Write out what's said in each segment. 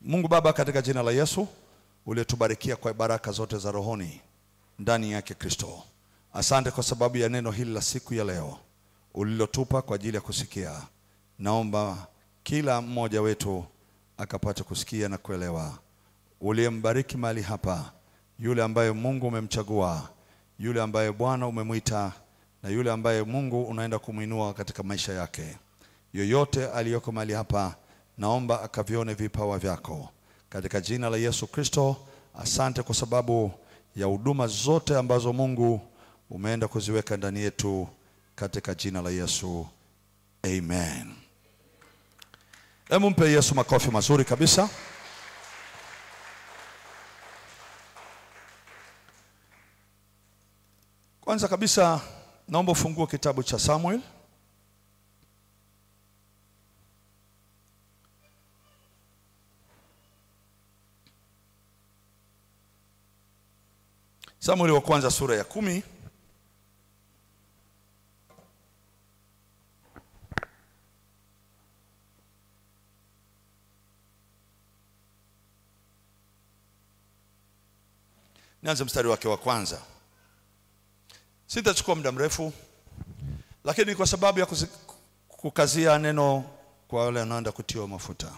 Mungu Baba, katika jina la Yesu uliyetubarikia kwa baraka zote za rohoni ndani yake Kristo, asante kwa sababu ya neno hili la siku ya leo ulilotupa kwa ajili ya kusikia. Naomba kila mmoja wetu akapate kusikia na kuelewa. Uliyembariki mahali hapa, yule ambaye Mungu umemchagua, yule ambaye Bwana umemuita, na yule ambaye Mungu unaenda kumuinua katika maisha yake. Yoyote aliyoko mahali hapa, naomba akavione vipawa vyako katika jina la Yesu Kristo. Asante kwa sababu ya huduma zote ambazo Mungu umeenda kuziweka ndani yetu katika jina la Yesu. Amen. Hebu mpe Yesu makofi mazuri kabisa. Kwanza kabisa naomba ufungue kitabu cha Samuel. Samuel wa kwanza sura ya 10. Nianze mstari wake wa kwanza. Sitachukua muda mrefu, lakini kwa sababu ya kukazia neno kwa wale wanaoenda kutiwa mafuta.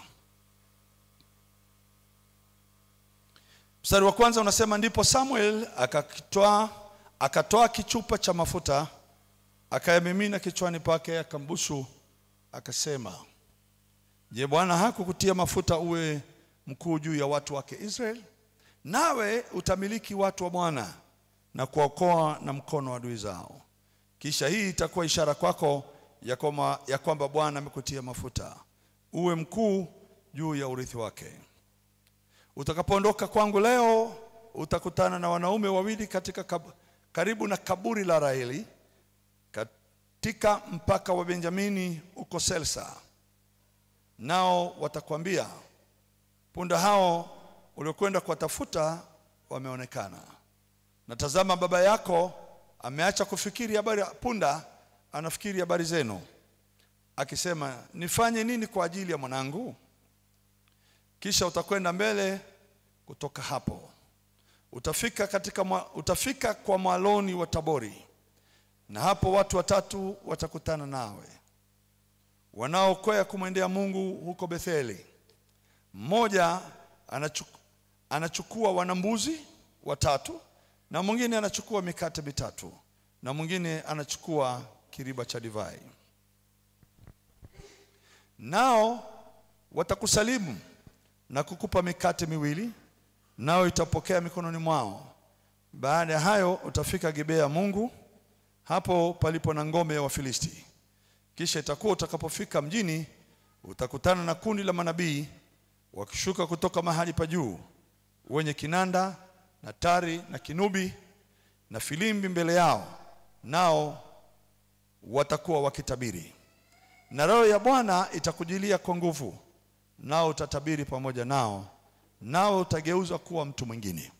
Mstari wa kwanza unasema, ndipo Samuel akatoa kichupa cha mafuta, akayamimina kichwani pake, akambusu, akasema, je, Bwana hakukutia mafuta uwe mkuu juu ya watu wake Israel? Nawe utamiliki watu wa Bwana na kuokoa na mkono wa adui zao. Kisha hii itakuwa ishara kwako ya kwamba Bwana amekutia mafuta uwe mkuu juu ya urithi wake. Utakapoondoka kwangu leo, utakutana na wanaume wawili karibu na kaburi la Raheli katika mpaka wa Benjamini uko Selsa. Nao watakwambia, punda hao uliokwenda kuwatafuta wameonekana. Na tazama, baba yako ameacha kufikiri habari punda, anafikiri habari zenu, akisema, nifanye nini kwa ajili ya mwanangu? Kisha utakwenda mbele kutoka hapo, utafika kwa mwaloni wa Tabori, na hapo watu watatu watakutana nawe wanaokwea kumwendea Mungu huko Betheli. Mmoja anachukua wanambuzi watatu, na mwingine anachukua mikate mitatu, na mwingine anachukua kiriba cha divai. Nao watakusalimu na kukupa mikate miwili, nao itapokea mikononi mwao. Baada ya hayo utafika Gibea Mungu, hapo palipo na ngome ya Wafilisti. Kisha itakuwa utakapofika mjini, utakutana na kundi la manabii wakishuka kutoka mahali pa juu, wenye kinanda na tari na kinubi na filimbi mbele yao, nao watakuwa wakitabiri. Na roho ya Bwana itakujilia kwa nguvu, nao utatabiri pamoja nao, nao utageuzwa kuwa mtu mwingine.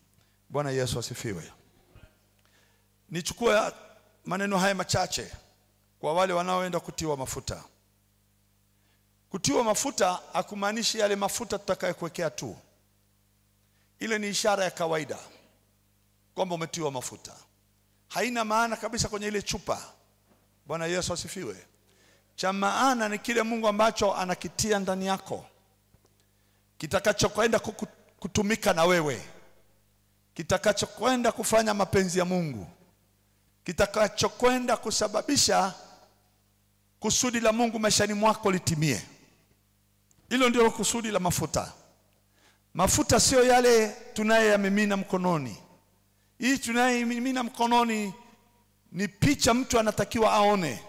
Bwana Yesu asifiwe. Nichukue maneno haya machache kwa wale wanaoenda kutiwa mafuta. Kutiwa mafuta hakumaanishi yale mafuta tutakayokuwekea tu. Ile ni ishara ya kawaida kwamba umetiwa mafuta. Haina maana kabisa kwenye ile chupa. Bwana Yesu asifiwe. Cha maana ni kile Mungu ambacho anakitia ndani yako, kitakachokwenda kutumika na wewe, kitakachokwenda kufanya mapenzi ya Mungu, kitakachokwenda kusababisha kusudi la Mungu maishani mwako litimie. Hilo ndio kusudi la mafuta. Mafuta sio yale tunayemimina mkononi. Hii tunayemimina mkononi ni picha mtu anatakiwa aone,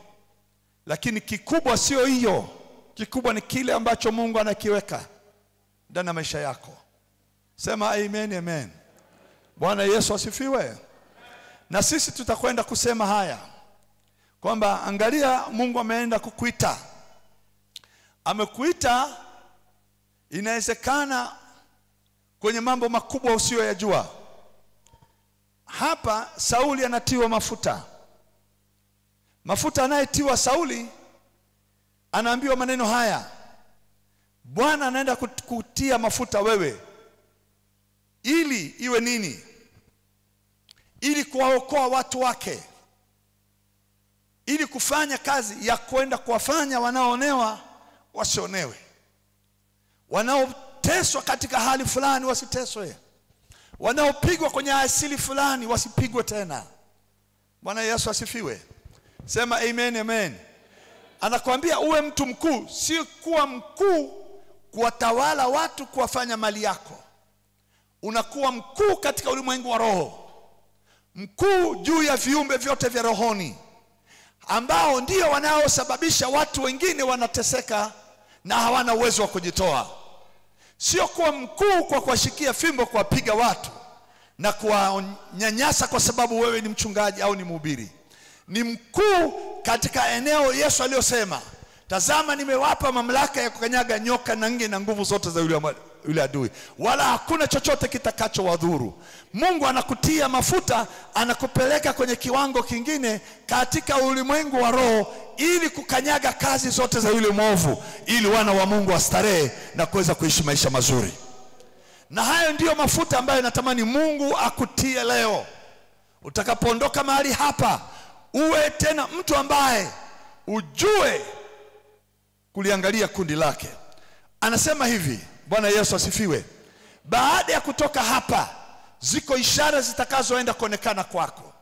lakini kikubwa sio hiyo. Kikubwa ni kile ambacho Mungu anakiweka ndani ya maisha yako. Sema amen, amen. Bwana Yesu asifiwe. Na sisi tutakwenda kusema haya kwamba angalia, Mungu ameenda kukuita. Amekuita, inawezekana kwenye mambo makubwa usiyoyajua. Hapa Sauli anatiwa mafuta. Mafuta anayetiwa Sauli anaambiwa maneno haya, Bwana anaenda kutia mafuta wewe ili iwe nini? Ili kuwaokoa watu wake, ili kufanya kazi ya kwenda kuwafanya wanaoonewa wasionewe, wanaoteswa katika hali fulani wasiteswe, wanaopigwa kwenye asili fulani wasipigwe tena. Bwana Yesu asifiwe. Sema amen, amen. Anakuambia uwe mtu mkuu, si kuwa mkuu kuwatawala watu, kuwafanya mali yako. Unakuwa mkuu katika ulimwengu wa roho, mkuu juu ya viumbe vyote vya rohoni, ambao ndio wanaosababisha watu wengine wanateseka na hawana uwezo wa kujitoa. Sio kuwa mkuu kwa kuwashikia fimbo, kuwapiga watu na kuwanyanyasa kwa sababu wewe ni mchungaji au ni mhubiri. Ni mkuu katika eneo Yesu aliyosema, tazama nimewapa mamlaka ya kukanyaga nyoka na nge na nguvu zote za yule adui, wala hakuna chochote kitakachowadhuru. Mungu anakutia mafuta, anakupeleka kwenye kiwango kingine katika ulimwengu wa roho, ili kukanyaga kazi zote za yule mwovu, ili wana wa Mungu wastarehe na kuweza kuishi maisha mazuri. Na hayo ndiyo mafuta ambayo natamani Mungu akutie leo. Utakapoondoka mahali hapa, uwe tena mtu ambaye ujue kuliangalia kundi lake. Anasema hivi, Bwana Yesu asifiwe, baada ya kutoka hapa ziko ishara zitakazoenda kuonekana kwako.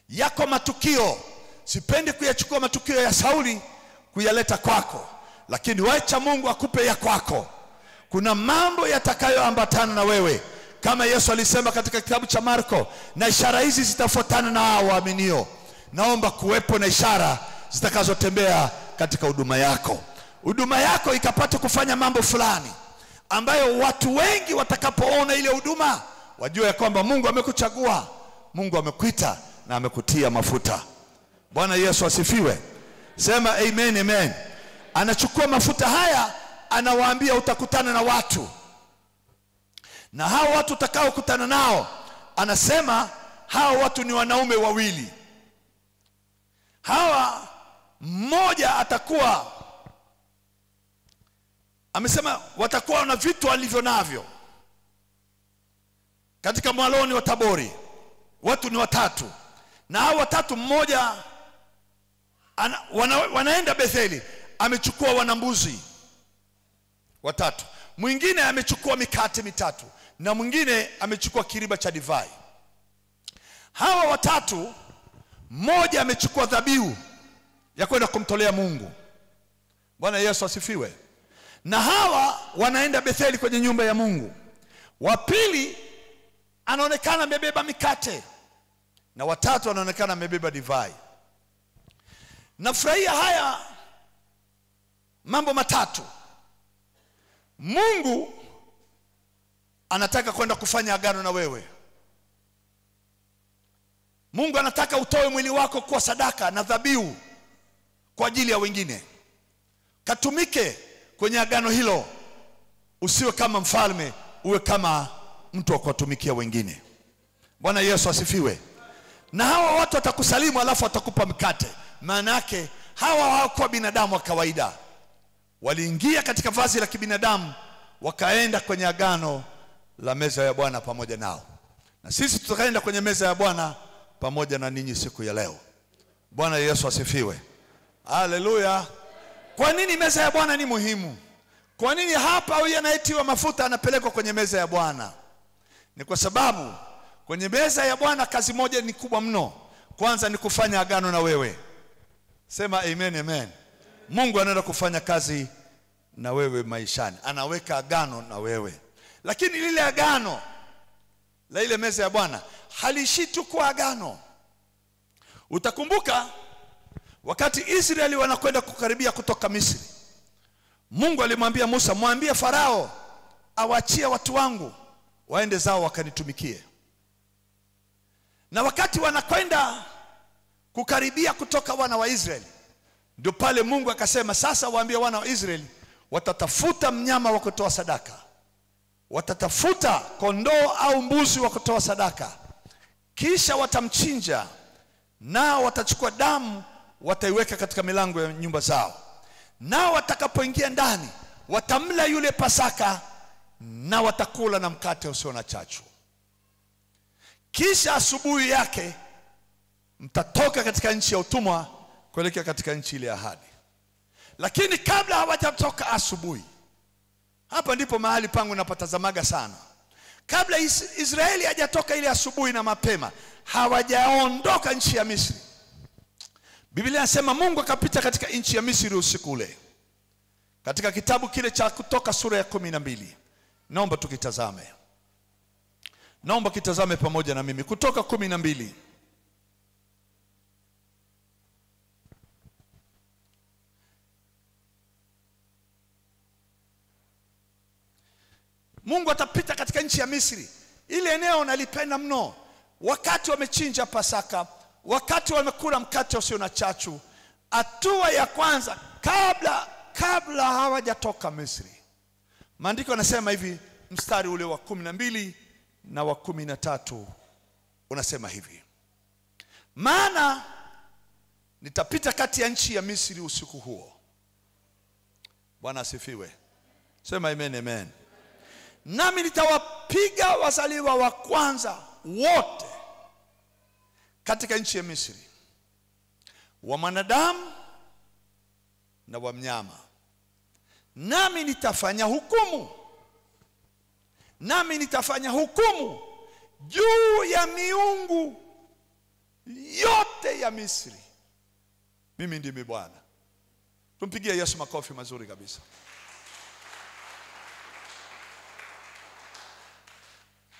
Yako matukio, sipendi kuyachukua matukio ya Sauli kuyaleta kwako, lakini wacha Mungu akupe ya kwako. Kuna mambo yatakayoambatana na wewe, kama Yesu alisema katika kitabu cha Marko, na ishara hizi zitafuatana na hao waaminio. Naomba kuwepo na ishara zitakazotembea katika huduma yako. Huduma yako ikapata kufanya mambo fulani ambayo watu wengi watakapoona ile huduma wajue ya kwamba Mungu amekuchagua, Mungu amekuita na amekutia mafuta. Bwana Yesu asifiwe. Sema amen, amen. Anachukua mafuta haya, anawaambia utakutana na watu, na hao watu utakao kutana nao, anasema hao watu ni wanaume wawili. Hawa mmoja atakuwa, amesema watakuwa na vitu alivyo navyo. Katika mwaloni wa Tabori watu ni watatu, na hao watatu mmoja wanaenda Betheli, amechukua wanambuzi watatu, mwingine amechukua mikate mitatu, na mwingine amechukua kiriba cha divai. Hawa watatu, mmoja amechukua dhabihu ya kwenda kumtolea Mungu. Bwana Yesu asifiwe. Na hawa wanaenda Betheli kwenye nyumba ya Mungu. Wa pili anaonekana amebeba mikate, na watatu anaonekana amebeba divai. Nafurahia haya mambo matatu. Mungu anataka kwenda kufanya agano na wewe. Mungu anataka utoe mwili wako kwa sadaka na dhabihu kwa ajili ya wengine. Katumike kwenye agano hilo. Usiwe kama mfalme, uwe kama mtu wa kuwatumikia wengine. Bwana Yesu asifiwe. Na hawa watu watakusalimu alafu watakupa mkate. Maana yake hawa hawakuwa binadamu wa kawaida. Waliingia katika vazi la kibinadamu, wakaenda kwenye agano la meza ya Bwana pamoja nao. Na sisi tutaenda kwenye meza ya Bwana pamoja na ninyi siku ya leo. Bwana Yesu asifiwe. Haleluya. Kwa nini meza ya Bwana ni muhimu? Kwa nini hapa huyu anayetiwa mafuta anapelekwa kwenye meza ya Bwana? Ni kwa sababu kwenye meza ya Bwana kazi moja ni kubwa mno. Kwanza ni kufanya agano na wewe. Sema amen, amen. Mungu anaenda kufanya kazi na wewe maishani. Anaweka agano na wewe. Lakini lile agano la ile meza ya Bwana haliishi tu kwa agano. Utakumbuka wakati Israeli wanakwenda kukaribia kutoka Misri, Mungu alimwambia Musa, mwambie Farao awaachie watu wangu waende zao wakanitumikie. Na wakati wanakwenda kukaribia kutoka wana wa Israeli, ndio pale Mungu akasema, sasa waambie wana wa Israeli watatafuta mnyama wa kutoa sadaka. Watatafuta kondoo au mbuzi wa kutoa sadaka. Kisha watamchinja, nao watachukua damu wataiweka katika milango ya nyumba zao. Nao watakapoingia ndani, watamla yule Pasaka na watakula na mkate usio na chachu. Kisha asubuhi yake mtatoka katika nchi ya utumwa kuelekea katika nchi ile ya ahadi. Lakini kabla hawajatoka asubuhi, hapa ndipo mahali pangu napatazamaga sana. Kabla Israeli hajatoka ile asubuhi na mapema, hawajaondoka nchi ya Misri, Biblia inasema Mungu akapita katika nchi ya Misri usiku ule. Katika kitabu kile cha Kutoka sura ya 12. Naomba tukitazame. Naomba kitazame pamoja na mimi. Kutoka 12. Mungu atapita katika nchi ya Misri. Ile eneo nalipenda mno. Wakati wamechinja Pasaka, wakati wamekula mkate usio na chachu, hatua ya kwanza kabla hawajatoka Misri. Maandiko yanasema hivi, mstari ule wa 12 na wa 13 unasema hivi: maana nitapita kati ya nchi ya Misri usiku huo. Bwana asifiwe. Sema amen, amen. Nami nitawapiga wazaliwa wa kwanza wote katika nchi ya Misri, wa mwanadamu na wa mnyama. Nami nitafanya hukumu juu ya miungu yote ya Misri. Mimi ndimi Bwana. Tumpigie Yesu makofi mazuri kabisa.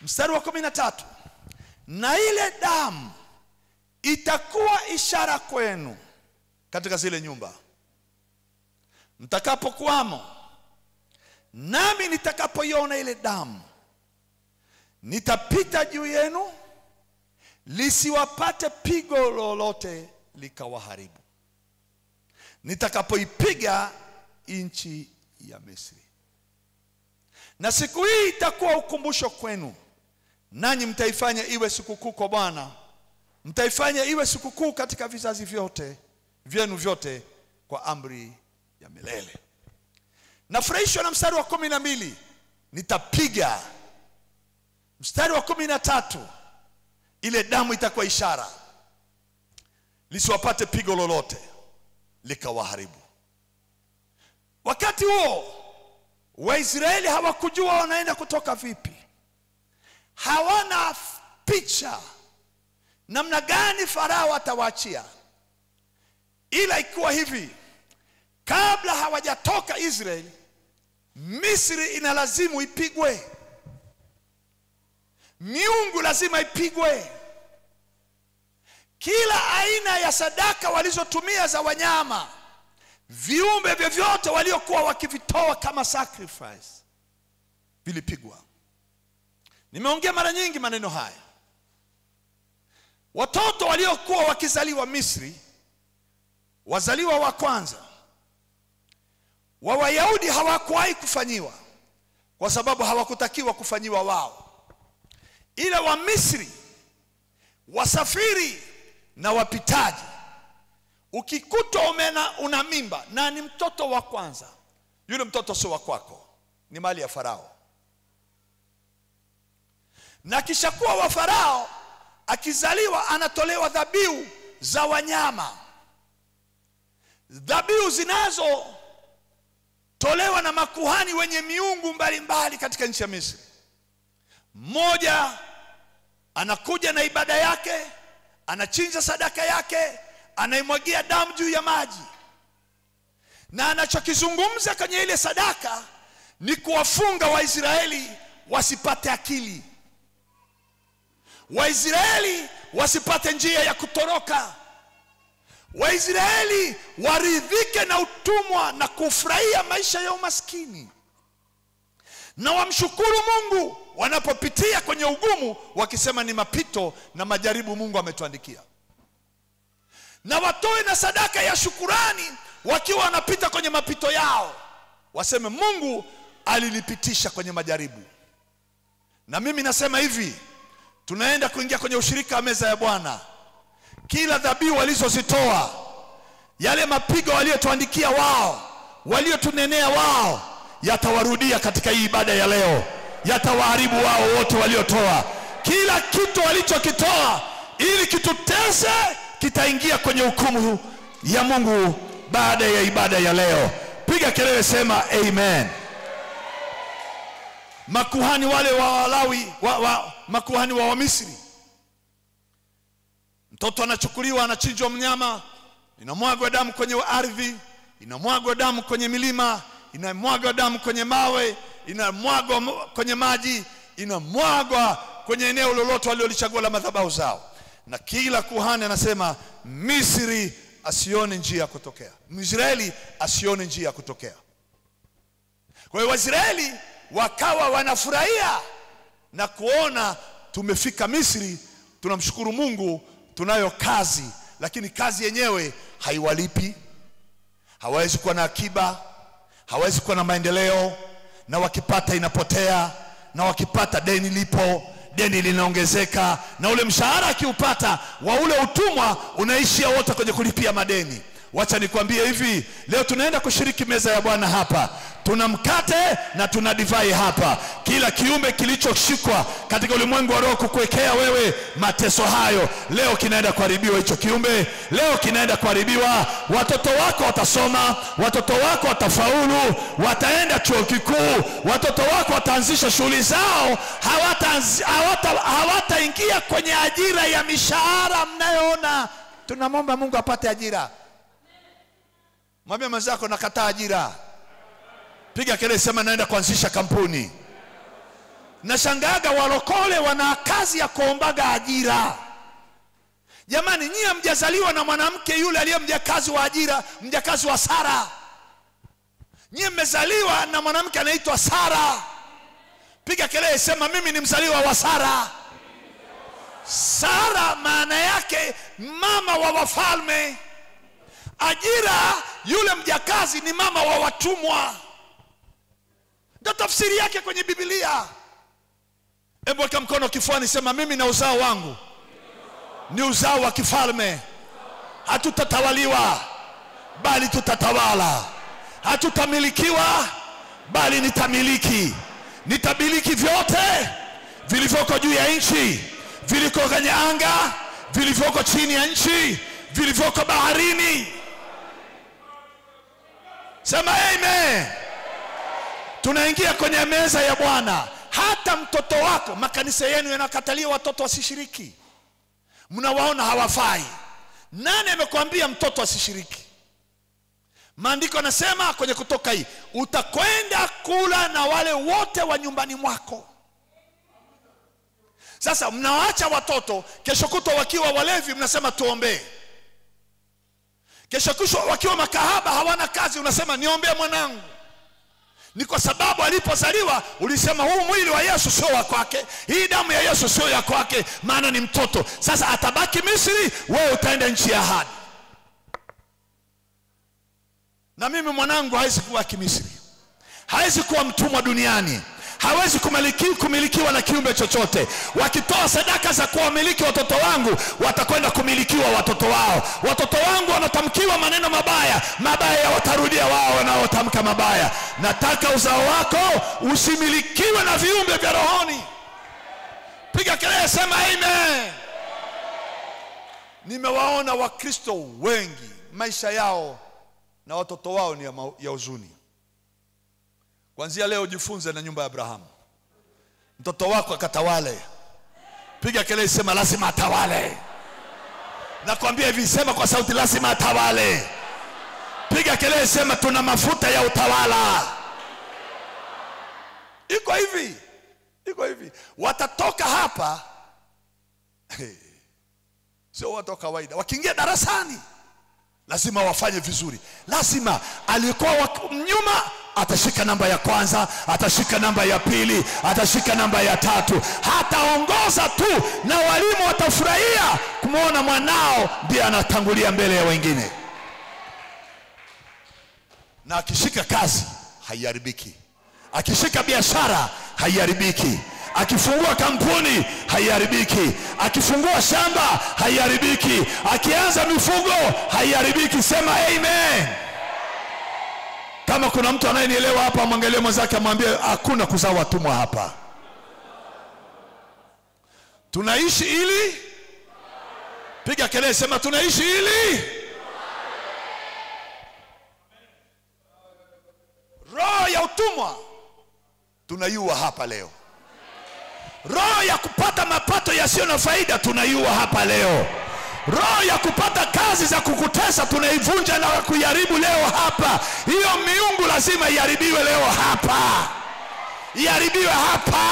Mstari wa 13. Na ile damu itakuwa ishara kwenu katika zile nyumba mtakapokuwamo, nami nitakapoiona ile damu nitapita juu yenu, lisiwapate pigo lolote likawaharibu, nitakapoipiga nchi ya Misri. Na siku hii itakuwa ukumbusho kwenu, nanyi mtaifanya iwe sikukuu kwa Bwana. Mtaifanya iwe sikukuu katika vizazi vyote vyenu vyote kwa amri ya milele. Nafurahishwa na mstari wa 12, nitapiga. Mstari wa 13, ile damu itakuwa ishara, lisiwapate pigo lolote likawaharibu. Wakati huo Waisraeli hawakujua wanaenda kutoka vipi. Hawana picha namna gani Farao atawaachia. Ila ikuwa hivi, kabla hawajatoka Israeli, Misri inalazimu ipigwe. Miungu lazima ipigwe. Kila aina ya sadaka walizotumia za wanyama, viumbe vyovyote waliokuwa wakivitoa kama sacrifice, vilipigwa. Nimeongea mara nyingi maneno haya. Watoto waliokuwa wakizaliwa Misri, wazaliwa wa kwanza wa Wayahudi, hawakuwahi kufanyiwa kwa sababu hawakutakiwa kufanyiwa wao. Ila wa Misri, wasafiri na wapitaji, ukikutwa una mimba na ni mtoto wa kwanza, yule mtoto sio wa kwako, ni mali ya Farao. Na kisha kuwa wa Farao, akizaliwa anatolewa dhabihu za wanyama, dhabihu zinazotolewa na makuhani wenye miungu mbalimbali katika nchi ya Misri. Mmoja anakuja na ibada yake, anachinja sadaka yake, anaimwagia damu juu ya maji, na anachokizungumza kwenye ile sadaka ni kuwafunga Waisraeli wasipate akili, Waisraeli wasipate njia ya kutoroka, Waisraeli waridhike na utumwa na kufurahia maisha ya umaskini, na wamshukuru Mungu wanapopitia kwenye ugumu, wakisema ni mapito na majaribu Mungu ametuandikia. Na watoe na sadaka ya shukurani wakiwa wanapita kwenye mapito yao, waseme Mungu alilipitisha kwenye majaribu. Na mimi nasema hivi, tunaenda kuingia kwenye ushirika wa meza ya Bwana. Kila dhabihu walizozitoa, yale mapigo waliotuandikia wao, waliotunenea wao, yatawarudia katika hii ibada ya leo, yatawaharibu wao wote waliotoa. Kila kitu walichokitoa ili kitutese kitaingia kwenye hukumu ya Mungu baada ya ibada ya leo. Piga kelele, sema amen. Makuhani wale wa Walawi, makuhani wa Misri, mtoto anachukuliwa, anachinjwa mnyama, inamwagwa damu kwenye ardhi, inamwagwa damu kwenye milima, inamwagwa damu kwenye mawe, inamwagwa kwenye maji, inamwagwa kwenye eneo lolote waliolichagua la madhabahu zao. Na kila kuhani anasema Misri asione njia ya kutokea, Mwisraeli asione njia ya kutokea. Kwa hiyo Waisraeli wakawa wanafurahia na kuona tumefika Misri, tunamshukuru Mungu, tunayo kazi, lakini kazi yenyewe haiwalipi. Hawezi kuwa na akiba, hawezi kuwa na maendeleo, na wakipata inapotea, na wakipata deni lipo, deni linaongezeka, na ule mshahara akiupata wa ule utumwa unaishia wote kwenye kulipia madeni. Wacha nikwambie hivi, leo tunaenda kushiriki meza ya Bwana hapa. Tuna mkate na tuna divai hapa. Kila kiumbe kilichoshikwa katika ulimwengu wa roho kukuwekea wewe mateso hayo, leo kinaenda kuharibiwa. Hicho kiumbe leo kinaenda kuharibiwa. Watoto wako watasoma, watoto wako watafaulu, wataenda chuo kikuu, watoto wako wataanzisha shughuli zao, hawataingia kwenye ajira ya mishahara mnayoona. Tunamwomba Mungu apate ajira. Mwambie mwenzako nakataa ajira. Piga kelele, sema naenda kuanzisha kampuni. Nashangaga walokole wana kazi ya kuombaga ajira. Jamani, nyie mjazaliwa na mwanamke yule aliye mjakazi wa ajira, mjakazi wa Sara. Nyie mmezaliwa na mwanamke anaitwa Sara. Piga kelele, sema mimi ni mzaliwa wa Sara. Sara maana yake mama wa wafalme. Ajira, yule mjakazi ni mama wa watumwa. Ndio tafsiri yake kwenye Biblia. Hebu weka mkono kifuani, sema mimi na uzao wangu ni uzao wa kifalme. Hatutatawaliwa bali tutatawala. Hatutamilikiwa bali nitamiliki. Nitamiliki vyote vilivyoko juu ya nchi, viliko kwenye anga, vilivyoko chini ya nchi, vilivyoko baharini. Sema amen. Tunaingia kwenye meza ya Bwana. Hata mtoto wako, makanisa yenu yanakatalia watoto wasishiriki. Mnawaona hawafai. Nani amekwambia mtoto asishiriki? Maandiko yanasema kwenye Kutoka hii, utakwenda kula na wale wote wa nyumbani mwako. Sasa mnawaacha watoto, kesho kutwa wakiwa walevi mnasema tuombee. Kesho kutwa wakiwa makahaba hawana kazi unasema niombee mwanangu. Ni kwa sababu alipozaliwa ulisema huu mwili wa Yesu sio wa kwake, hii damu ya Yesu sio ya kwake, maana ni mtoto. Sasa atabaki Misri, wewe utaenda nchi ya ahadi. Na mimi mwanangu hawezi kuwa Misri, hawezi kuwa mtumwa duniani, hawezi kumilikiwa na kiumbe chochote. Wakitoa sadaka za kuwamiliki watoto wangu, watakwenda kumilikiwa watoto wao. Watoto wangu wanatamkiwa maneno mabaya, mabaya watarudia wao wanaotamka mabaya. Nataka uzao wako usimilikiwe na viumbe vya rohoni. Piga kelele, sema amen. Nimewaona Wakristo wengi maisha yao na watoto wao ni ya huzuni. Kuanzia leo jifunze na nyumba ya Abrahamu. Mtoto wako akatawale. Piga kelele, sema lazima atawale. Nakwambia hivi, sema kwa sauti, lazima atawale. Piga kelele, sema tuna mafuta ya utawala. Iko hivi, iko hivi. Watatoka hapa sio watu wa kawaida. Wakiingia darasani lazima wafanye vizuri. Lazima alikuwa nyuma atashika namba ya kwanza, atashika namba ya pili, atashika namba ya tatu. Hataongoza tu na walimu watafurahia kumuona mwanao ndiye anatangulia mbele ya wengine. Na akishika kazi haiharibiki. Akishika biashara haiharibiki. Akifungua kampuni haiharibiki. Akifungua shamba haiharibiki. Akianza mifugo haiharibiki. Sema amen. Kama kuna mtu anayenielewa hapa, amwangalie mwenzake amwambie hakuna kuzaa watumwa hapa. Tunaishi ili, piga kelele sema tunaishi ili. Roho ya utumwa tunaiua hapa leo. Roho ya kupata mapato yasiyo na faida tunaiua hapa leo. Roho ya kupata kazi za kukutesa tunaivunja na kuiharibu leo hapa. Hiyo miungu lazima iharibiwe leo hapa. Iharibiwe hapa.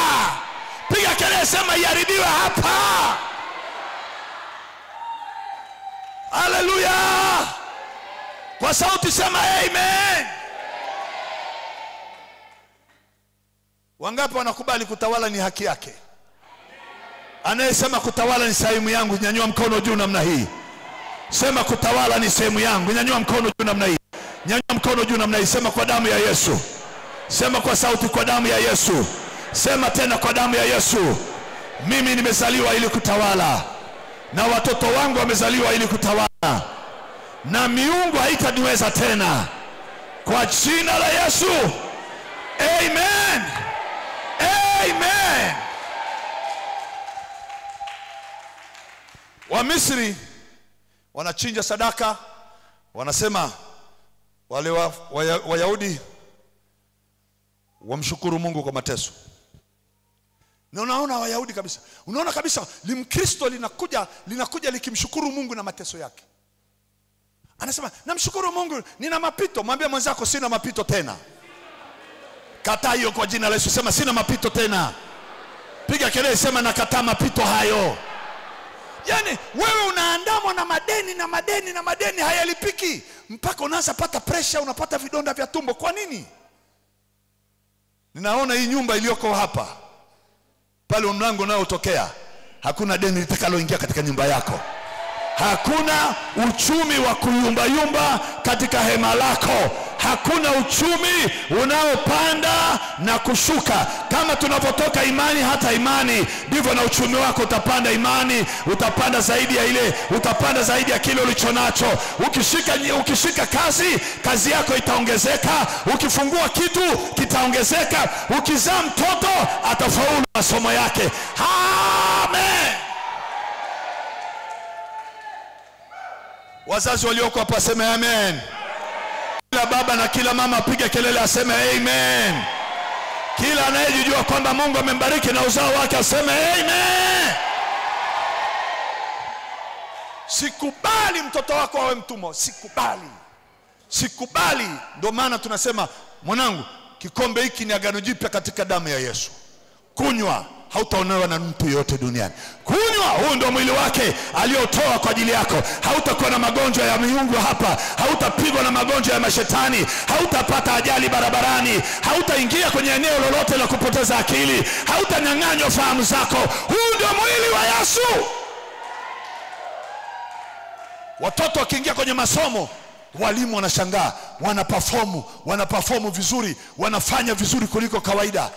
Piga kelele sema iharibiwe hapa. Haleluya. Kwa sauti sema amen. Wangapi wanakubali kutawala ni haki yake? Anayesema kutawala ni sehemu yangu, nyanyua mkono juu namna hii. Sema kutawala ni sehemu yangu, nyanyua mkono juu namna hii. Nyanyua mkono juu namna hii. Sema kwa damu ya Yesu. Sema kwa sauti, kwa damu ya Yesu. Sema tena, kwa damu ya Yesu. Mimi nimezaliwa ili kutawala, na watoto wangu wamezaliwa ili kutawala, na miungu haitaniweza tena. Kwa jina la Yesu. Amen. Amen. Wa Misri wanachinja sadaka, wanasema wale Wayahudi wamshukuru Mungu kwa mateso. Na unaona Wayahudi kabisa, unaona kabisa limkristo linakuja likimshukuru Mungu na mateso yake. Anasema namshukuru Mungu, nina mapito. Mwambie mwenzako sina mapito tena. Kataa hiyo kwa jina la Yesu. Sema sina mapito tena. Piga kelele sema nakataa mapito hayo. Yani wewe unaandamwa na madeni na madeni na madeni hayalipiki, mpaka unaanza pata pressure, unapata vidonda vya tumbo. Kwa nini? Ninaona hii nyumba iliyoko hapa, pale mlango nao utokea, hakuna deni litakaloingia katika nyumba yako. Hakuna uchumi wa kuyumba katika hema lako. Hakuna uchumi unaopanda na kushuka. Kama tunapotoka imani hata imani, ndivyo na uchumi wako utapanda. Imani utapanda zaidi ya ile, utapanda zaidi ya kile ulichonacho. Ukishika kazi yako itaongezeka. Ukifungua kitu kitaongezeka. Ukizaa mtoto atafaulu masomo yake. Amen. Wazazi walioko hapa sema amen. Kila baba na kila mama piga kelele aseme amen. Kila anayejua kwamba Mungu amembariki na uzao wake aseme amen. Sikubali mtoto wako awe mtumwa. Sikubali. Ndio maana tunasema, mwanangu, kikombe hiki ni agano jipya katika damu ya Yesu. Kunywa, hautaonewa na mtu yote duniani. Kunywa, huu ndio mwili wake aliotoa kwa ajili yako. Hautakuwa na magonjwa ya miungu hapa. Hautapigwa na magonjwa ya mashetani. Hautapata ajali barabarani. Hautaingia kwenye eneo lolote la kupoteza akili. Hautanyang'anywa fahamu zako. Huu ndio mwili wa Yesu. Watoto wakiingia kwenye masomo, walimu wanashangaa, wanaperform vizuri, wanafanya vizuri kuliko kawaida.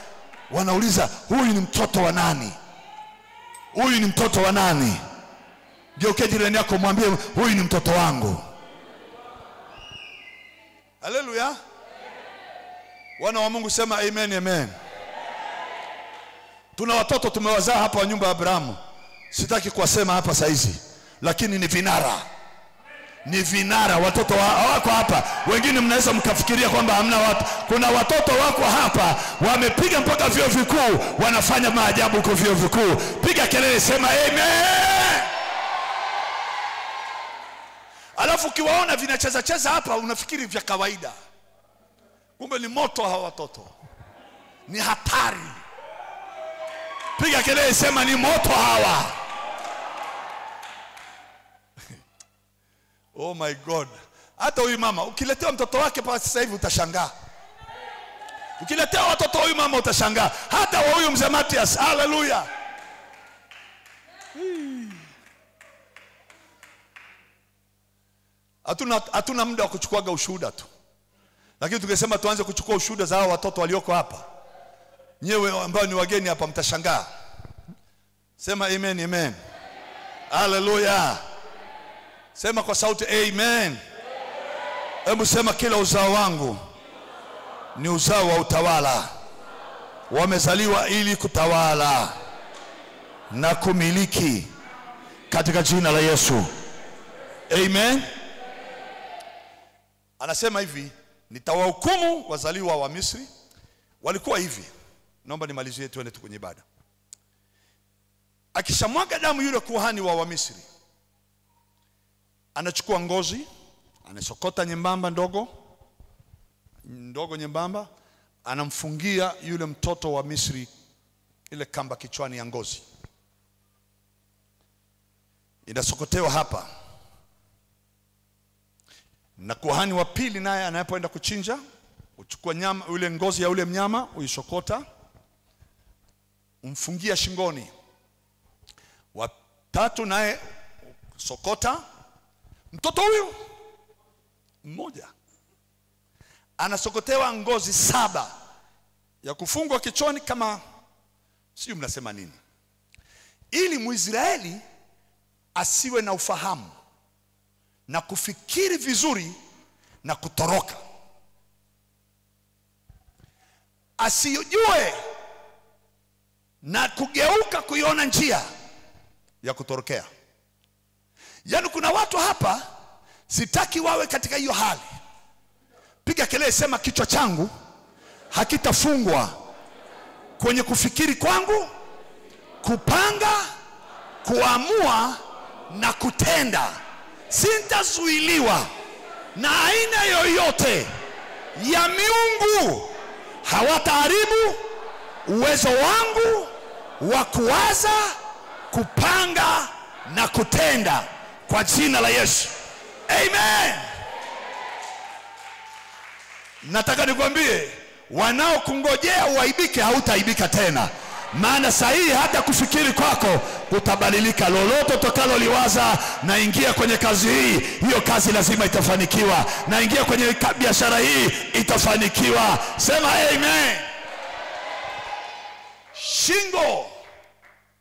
Wanauliza, huyu ni mtoto wa nani? Huyu ni mtoto wa nani? Geuke jirani yako mwambie, huyu ni mtoto wangu. Haleluya. Wana wa Mungu sema amen, amen. Tuna watoto tumewazaa hapa wa nyumba ya Abrahamu. Sitaki kuwasema hapa saizi, lakini ni vinara. Ni vinara. Watoto wako hapa. Wengine mnaweza mkafikiria kwamba hamna watu. Kuna watoto wako hapa wamepiga mpaka vyuo vikuu, wanafanya maajabu kwa vyuo vikuu. Piga kelele sema amen. Alafu ukiwaona vinacheza hapa unafikiri vya kawaida. Kumbe ni moto hawa watoto. Ni hatari. Piga kelele sema ni moto hawa. Oh my God. Hata huyu mama ukiletea mtoto wake pa sasa hivi utashangaa. Ukiletea watoto huyu mama utashangaa. Hata wa huyu mzee Matias. Haleluya. Hatuna muda wa kuchukuaga ushuhuda tu. Lakini tukisema tuanze kuchukua ushuhuda za hao watoto walioko hapa, nyewe ambao ni wageni hapa mtashangaa. Sema amen, amen. Haleluya. Sema kwa sauti amen. Hebu sema kila uzao wangu ni uzao wa utawala. Wamezaliwa ili kutawala na kumiliki katika jina la Yesu. Amen. Anasema hivi, nitawahukumu wazaliwa wa Misri. Walikuwa hivi. Naomba nimalizie tuende kwenye ibada. Akishamwaga damu yule kuhani wa Misri, anachukua ngozi, anasokota nyembamba ndogo nyembamba, anamfungia yule mtoto wa Misri ile kamba kichwani ya ngozi. Inasokotewa hapa. Na kuhani wa pili naye anapoenda kuchinja, uchukua nyama, ule ngozi ya ule mnyama, uisokota, umfungia shingoni. Wa tatu naye sokota. Mtoto huyu mmoja anasokotewa ngozi 7 ya kufungwa kichwani, kama sio mnasema nini, ili Mwisraeli asiwe na ufahamu na kufikiri vizuri na kutoroka, asijue na kugeuka kuiona njia ya kutorokea. Yaani kuna watu hapa sitaki wawe katika hiyo hali. Piga kelele, sema kichwa changu hakitafungwa kwenye kufikiri kwangu, kupanga, kuamua na kutenda. Sintazuiliwa na aina yoyote ya miungu. Hawataharibu uwezo wangu wa kuwaza, kupanga na kutenda kwa jina la Yesu. Amen. Nataka nikwambie, wanaokungojea uaibike hautaibika tena. Maana sahihi hata kufikiri kwako kutabadilika. Lolote utakaloliwaza, na ingia kwenye kazi hii, hiyo kazi lazima itafanikiwa. Na ingia kwenye biashara hii, itafanikiwa. Sema amen. Shingo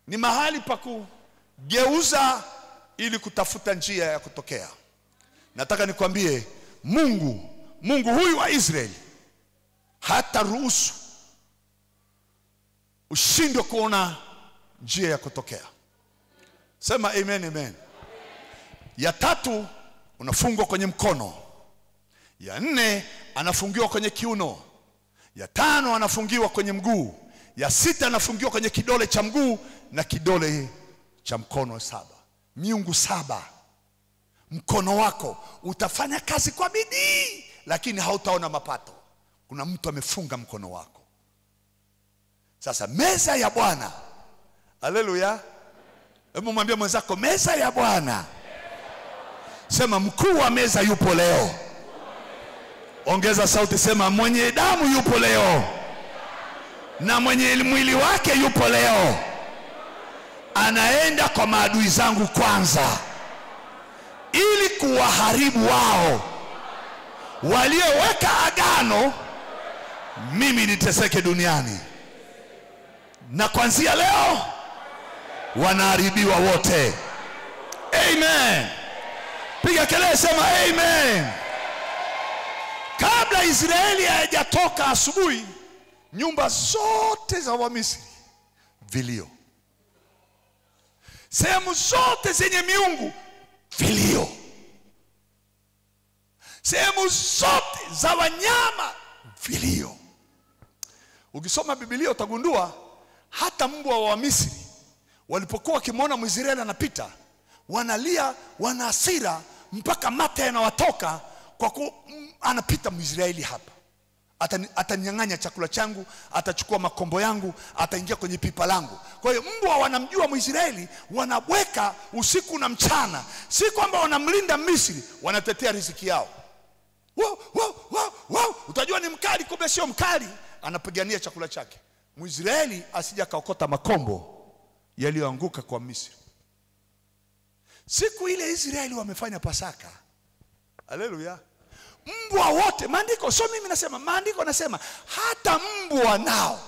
ni mahali pa kugeuza ili kutafuta njia ya kutokea. Nataka nikwambie, Mungu huyu wa Israeli hata ruhusu ushindwe kuona njia ya kutokea. Sema amen, amen. Ya 3 unafungwa kwenye mkono. Ya 4 anafungiwa kwenye kiuno. Ya 5 anafungiwa kwenye mguu. Ya 6 anafungiwa kwenye kidole cha mguu na kidole cha mkono 7. Miungu 7. Mkono wako utafanya kazi kwa bidii, lakini hautaona mapato. Kuna mtu amefunga mkono wako. Sasa meza ya Bwana. Haleluya. Hebu mwambie mwenzako, meza ya Bwana. Sema, mkuu wa meza yupo leo. Ongeza sauti, sema, mwenye damu yupo leo, na mwenye mwili wake yupo leo. Anaenda kwa maadui zangu kwanza, ili kuwaharibu wao walioweka agano mimi niteseke duniani. Na kuanzia leo wanaharibiwa wote. Amen. Piga kelele, sema amen. Kabla Israeli haijatoka asubuhi, nyumba zote za Wamisri vilio. Sehemu zote zenye miungu vilio. Sehemu zote za wanyama vilio. Ukisoma Biblia utagundua hata mbwa wa Misri walipokuwa wakimwona Mwisraeli anapita, wanalia, wana hasira, mpaka mate yanawatoka kwa anapita Mwisraeli hapa. Atanyang'anya chakula changu, atachukua makombo yangu, ataingia kwenye pipa langu. Kwa hiyo mbwa wanamjua Mwisraeli, wanabweka usiku na mchana. Si kwamba wanamlinda Misri, wanatetea riziki yao. Wow. Utajua ni mkali, kumbe sio mkali, anapigania chakula chake. Mwisraeli asija kaokota makombo yaliyoanguka kwa Misri. Siku ile Israeli wamefanya Pasaka. Haleluya. Mbwa wote, maandiko sio mimi nasema, maandiko nasema hata mbwa nao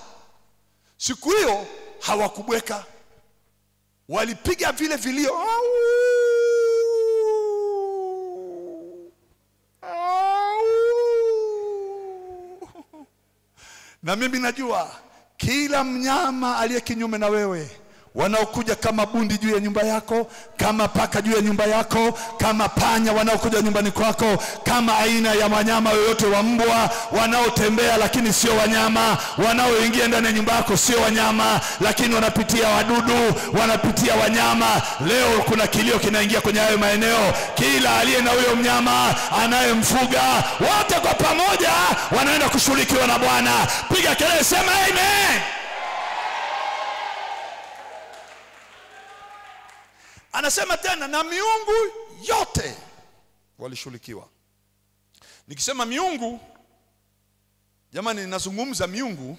siku hiyo hawakubweka, walipiga vile vilio. Na mimi najua kila mnyama aliye kinyume na wewe, wanaokuja kama bundi juu ya nyumba yako, kama paka juu ya nyumba yako, kama panya wanaokuja nyumbani kwako, kama aina ya wanyama yoyote wa mbwa wanaotembea lakini sio wanyama, wanaoingia ndani ya nyumba yako sio wanyama lakini wanapitia wadudu, wanapitia wanyama. Leo kuna kilio kinaingia kwenye hayo maeneo. Kila aliye na huyo mnyama anayemfuga, wote kwa pamoja wanaenda kushughulikiwa na Bwana. Piga kelele, sema amen. Anasema tena, na miungu yote walishughulikiwa. Nikisema miungu, jamani, ninazungumza miungu,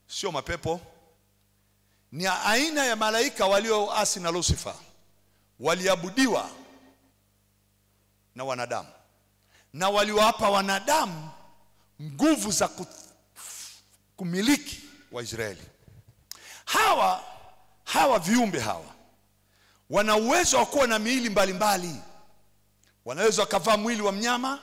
sio mapepo. Ni aina ya malaika walioasi na Lucifer, waliabudiwa na wanadamu, na waliwapa wanadamu nguvu za kumiliki Waisraeli. Hawa viumbe hawa wana uwezo wa kuwa na miili mbalimbali. Wanaweza wakavaa mwili wa mnyama,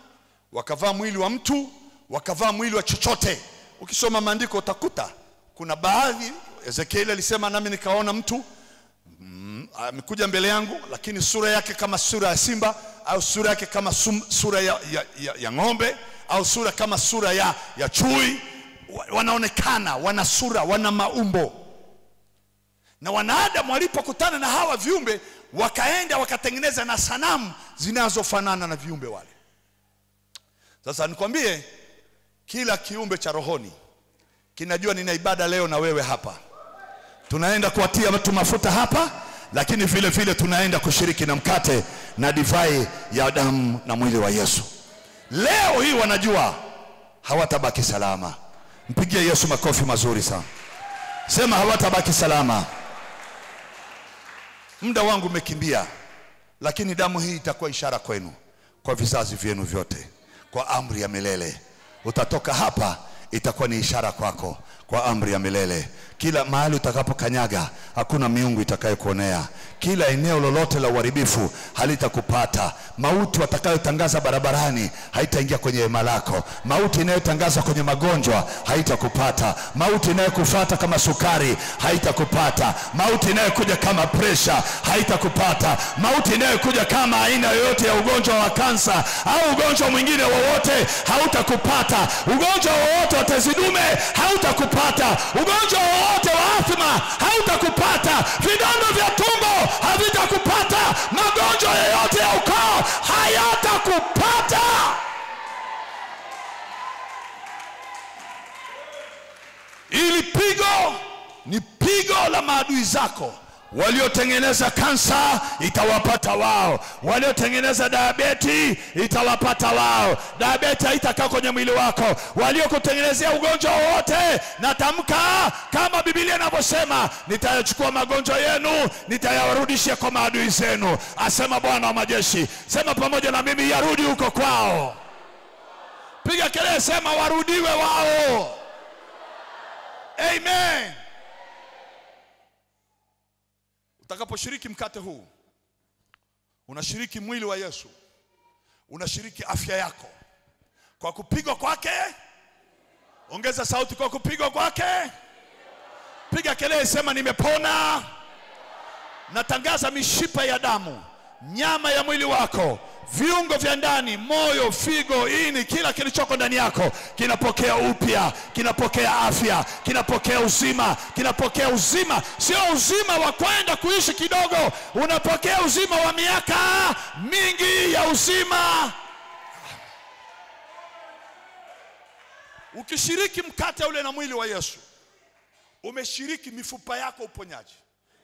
wakavaa mwili wa mtu, wakavaa mwili wa chochote. Ukisoma maandiko utakuta kuna baadhi, Ezekiel alisema nami nikaona mtu amekuja mbele yangu, lakini sura yake kama sura ya simba, au sura yake kama sura ya ng'ombe, au sura kama sura ya chui. Wanaonekana, wana sura, wana maumbo. Na wanadamu walipokutana na hawa viumbe, wakaenda wakatengeneza na sanamu zinazofanana na viumbe wale. Sasa nikwambie, kila kiumbe cha rohoni kinajua nina ibada leo na wewe hapa. Tunaenda kuwatia watu mafuta hapa, lakini vile vile tunaenda kushiriki na mkate na divai ya damu na mwili wa Yesu. Leo hii wanajua hawatabaki salama. Mpigie Yesu makofi mazuri sana. Sema hawatabaki salama. Muda wangu umekimbia, lakini damu hii itakuwa ishara kwenu, kwa vizazi vyenu vyote, kwa amri ya milele. Utatoka hapa, itakuwa ni ishara kwako, kwa amri ya milele. Kila mahali utakapokanyaga, hakuna miungu itakayokuonea. Kila eneo lolote la uharibifu halitakupata. Mauti watakayotangaza barabarani haitaingia kwenye hema lako. Mauti inayotangaza kwenye magonjwa haitakupata. Mauti inayokufuata kama sukari haitakupata. Mauti inayokuja kama pressure haitakupata. Mauti inayokuja kama aina yoyote ya ugonjwa wa kansa au ugonjwa mwingine wowote hautakupata. Ugonjwa wowote wa tezi dume hautakupata. Ugonjwa wowote wa asthma hautakupata. Vidonda vya tumbo havitakupata. Magonjwa yoyote ya ukoo hayatakupata. Ili pigo ni pigo la maadui zako. Waliotengeneza kansa itawapata wao. Waliotengeneza diabeti itawapata wao. Diabeti haitakaa kwenye mwili wako. Waliokutengenezea ugonjwa wote, natamka kama Biblia inavyosema, nitayachukua magonjwa yenu, nitayawarudishia kwa maadui zenu, asema Bwana wa majeshi. Sema pamoja na mimi, yarudi huko kwao. Piga kelele, sema warudiwe wao. Amen. Utakaposhiriki mkate huu, unashiriki mwili wa Yesu, unashiriki afya yako. Kwa kupigwa kwake, ongeza sauti, kwa kupigwa kwake. Piga kelele, sema nimepona. Natangaza mishipa ya damu, nyama ya mwili wako, viungo vya ndani, moyo, figo, ini, kila kilichoko ndani yako kinapokea upya, kinapokea afya, kinapokea uzima, kinapokea uzima. Sio uzima wa kwenda kuishi kidogo, unapokea uzima wa miaka mingi ya uzima. Ukishiriki mkate ule na mwili wa Yesu, umeshiriki mifupa yako uponyaji,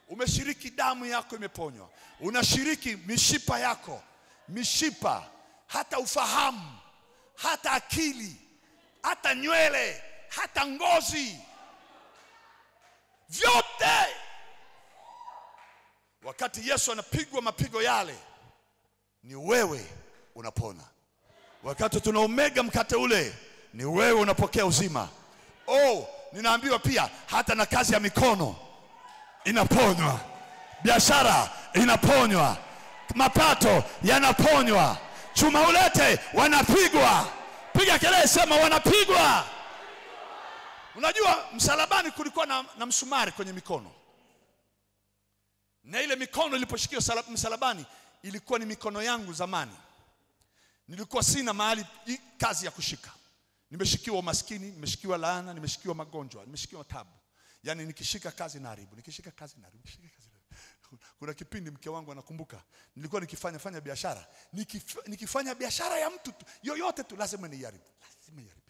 umeshiriki damu yako imeponywa, unashiriki mishipa yako, mishipa, hata ufahamu, hata akili, hata nywele, hata ngozi, vyote. Wakati Yesu anapigwa mapigo yale, ni wewe unapona. Wakati tunaomega mkate ule, ni wewe unapokea uzima. Ninaambiwa pia hata na kazi ya mikono inaponywa, biashara inaponywa, mapato yanaponywa, chuma ulete wanapigwa. Piga kelele, sema wanapigwa. Unajua msalabani kulikuwa na msumari kwenye mikono. Na ile mikono iliposhikiwa msalabani ilikuwa ni mikono yangu zamani. Nilikuwa sina mahali kazi ya kushika. Nimeshikiwa umaskini, nimeshikiwa laana, nimeshikiwa magonjwa, nimeshikiwa tabu. Yaani nikishika kazi na haribu, nikishika kazi na haribu, nikishika kazi na haribu. Kuna kipindi mke wangu anakumbuka, nilikuwa nikifanya biashara. Nikifanya biashara ya mtu tu, yoyote tu lazima niharibu. Lazima iharibike.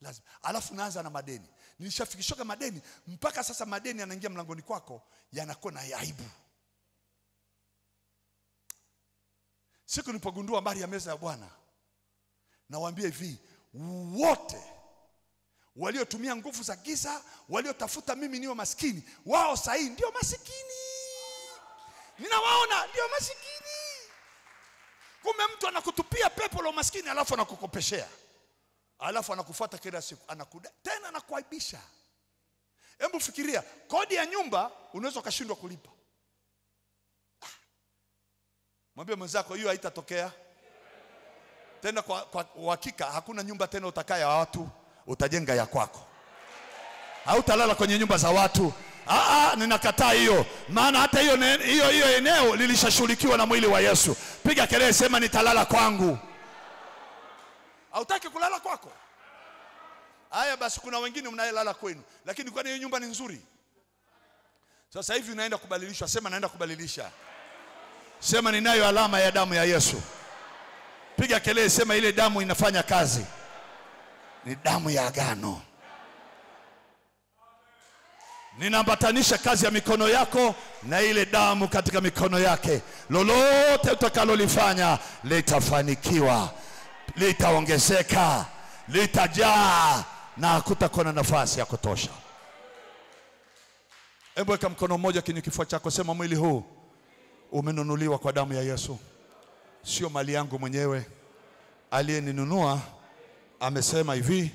Lazima. Alafu naanza na madeni. Nilishafikishoka madeni, mpaka sasa madeni yanaingia mlangoni kwako, yanakuwa na aibu. Siku nilipogundua habari ya meza ya Bwana, nawaambia hivi, wote waliotumia nguvu za giza, waliotafuta mimi niwe maskini, wao sahi ndio masikini. Ninawaona ndio masikini. Kumbe mtu anakutupia pepo la maskini alafu anakukopeshea. Alafu anakufuata kila siku, tena anakuaibisha. Hebu fikiria, kodi ya nyumba unaweza ukashindwa kulipa. Mwambie mwenzako hiyo haitatokea. Tena kwa uhakika hakuna nyumba tena utakaya watu, utajenga ya kwako. Hautalala kwenye nyumba za watu. Ninakataa hiyo. Maana hata hiyo eneo lilishashughulikiwa na mwili wa Yesu. Piga kelele, sema nitalala kwangu. Hautaki kulala kwako? Haya basi, kuna wengine mnayelala kwenu, lakini kwani hiyo nyumba ni nzuri? Sasa hivi unaenda kubadilishwa. Sema naenda kubadilisha. Sema ninayo alama ya damu ya Yesu. Piga kelele, sema ile damu inafanya kazi. Ni damu ya agano. Ninaambatanisha kazi ya mikono yako na ile damu katika mikono yake. Lolote utakalolifanya litafanikiwa, litaongezeka, litajaa, na hakutakuwa na nafasi ya kutosha. Hebu weka mkono mmoja kwenye kifua chako, sema mwili huu umenunuliwa kwa damu ya Yesu. Sio mali yangu mwenyewe. Aliyeninunua amesema hivi,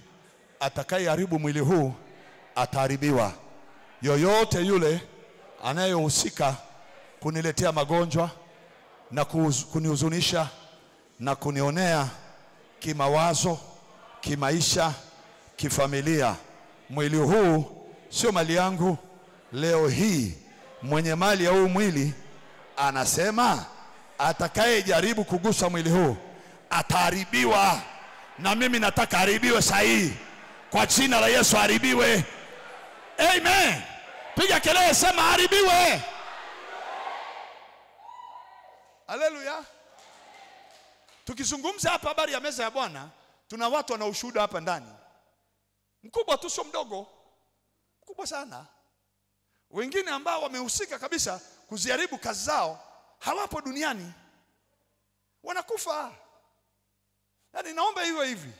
atakayeharibu mwili huu ataharibiwa. Yoyote yule anayehusika kuniletea magonjwa na kunihuzunisha na kunionea kimawazo, kimaisha, kifamilia, mwili huu sio mali yangu. Leo hii mwenye mali ya huu mwili anasema atakayejaribu kugusa mwili huu ataharibiwa. Na mimi nataka haribiwe sahihi. Kwa jina la Yesu haribiwe. Amen. Piga kelele, sema haribiwe. Haleluya. Tukizungumza hapa habari ya meza ya Bwana, tuna watu wana ushuhuda hapa ndani. Mkubwa tu, sio mdogo. Mkubwa sana. Wengine ambao wamehusika kabisa kuziharibu kazi zao hawapo duniani. Wanakufa. Yaani naomba iwe hivi.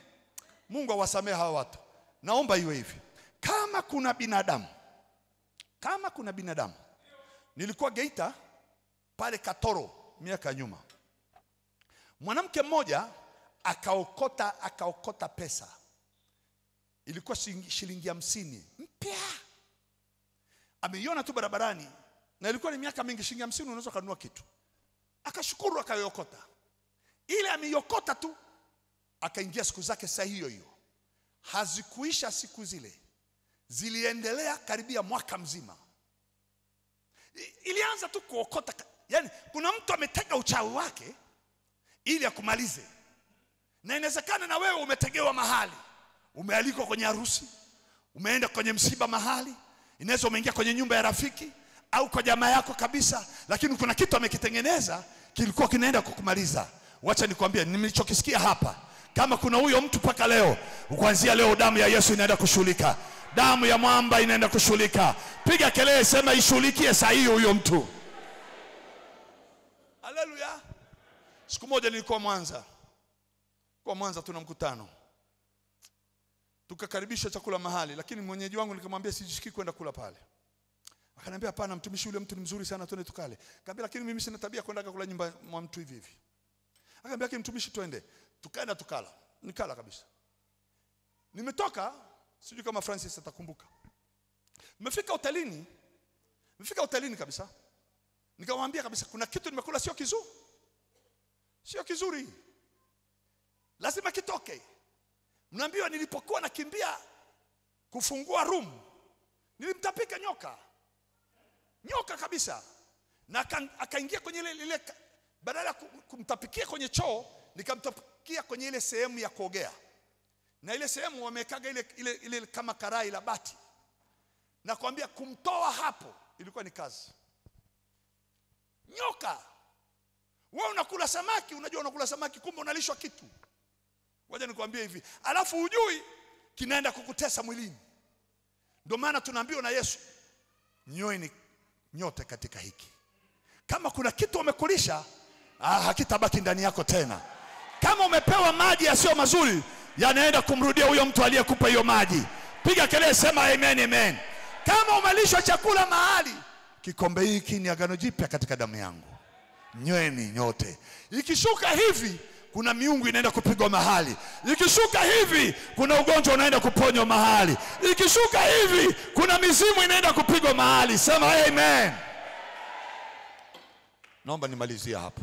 Mungu awasamehe hawa watu. Naomba iwe hivi. Kama kuna binadamu. Nilikuwa Geita pale Katoro miaka nyuma. Mwanamke mmoja akaokota pesa. Ilikuwa shilingi 50 mpya. Ameiona tu barabarani, na ilikuwa ni miaka mingi. Shilingi 50 unaweza kununua kitu. Akashukuru, akaiokota. Ile ameiokota tu, akaingia siku zake saa hiyo hiyo. Hazikuisha siku zile, ziliendelea karibia mwaka mzima. Ilianza tu kuokota. Yaani kuna mtu ametega uchawi wake ili akumalize. Na inawezekana na wewe umetegewa mahali. Umealikwa kwenye harusi, umeenda kwenye msiba mahali, inaweza umeingia kwenye nyumba ya rafiki au kwa jamaa yako kabisa, lakini kuna kitu amekitengeneza kilikuwa kinaenda kukumaliza. Wacha nikwambie nilichokisikia hapa. Kama kuna huyo mtu paka leo, kuanzia leo damu ya Yesu inaenda kushughulika. Damu ya mwamba inaenda kushughulika. Piga kelele, sema ishughulikie saa hiyo huyo mtu. Haleluya. Siku moja nilikuwa Mwanza. Kwa Mwanza tuna mkutano. Tukakaribisha chakula mahali, lakini mwenyeji wangu nikamwambia sijisikii kwenda kula pale. Akaniambia hapana, mtumishi yule mtu ni mzuri sana, twende tukale. Nikamwambia lakini mimi sina tabia kwenda kula nyumba mwa mtu hivi hivi. Akaniambia lakini mtumishi twende. Tukaenda tukala. Nikala kabisa. Nimetoka, sijui kama Francis atakumbuka. Nimefika hotelini kabisa. Nikamwambia kabisa kuna kitu nimekula sio kizuri. Sio kizuri. Lazima kitoke. Mnaambiwa nilipokuwa nakimbia kufungua room, nilimtapika nyoka kabisa, na akaingia kwenye ile badala ya kumtapikia kwenye choo, nikamtapikia kwenye ile sehemu ya kuogea, na ile sehemu wamekaga ile kama karai la bati. Na kuambia kumtoa hapo ilikuwa ni kazi. Nyoka. Wewe unakula samaki, unajua unakula samaki, kumbe unalishwa kitu. Wacha nikwambie hivi, alafu hujui kinaenda kukutesa mwilini. Ndio maana tunaambiwa na Yesu, nyoeni nyote katika hiki. Kama kuna kitu umekulisha, hakitabaki ndani yako tena. Kama umepewa maji yasiyo mazuri, yanaenda kumrudia huyo mtu aliyekupa hiyo maji. Piga kelele, sema amen, amen. Kama umelishwa chakula mahali, kikombe hiki ni agano jipya katika damu yangu, nyoeni nyote. Ikishuka hivi, kuna miungu inaenda kupigwa mahali. Ikishuka hivi, kuna ugonjwa unaenda kuponywa mahali. Ikishuka hivi, kuna mizimu inaenda kupigwa mahali. Sema amen. Naomba nimalizie hapo.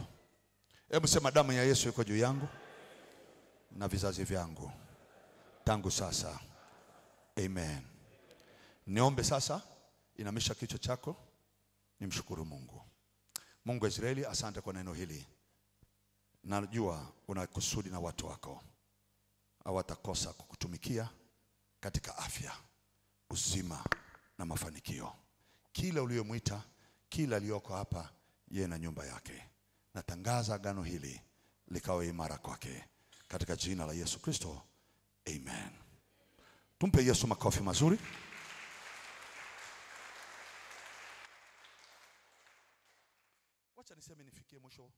Hebu sema, damu ya Yesu iko juu yangu na vizazi vyangu tangu sasa. Amen. Niombe sasa, inamisha kichwa chako, nimshukuru Mungu. Mungu wa Israeli, asante kwa neno hili. Najua una kusudi na watu wako, hawatakosa kukutumikia katika afya, uzima na mafanikio. Kila uliyomwita, kila aliyoko hapa, yeye na nyumba yake, natangaza agano hili likawe imara kwake katika jina la Yesu Kristo. Amen. Tumpe Yesu makofi mazuri. Wacha niseme nifikie mwisho.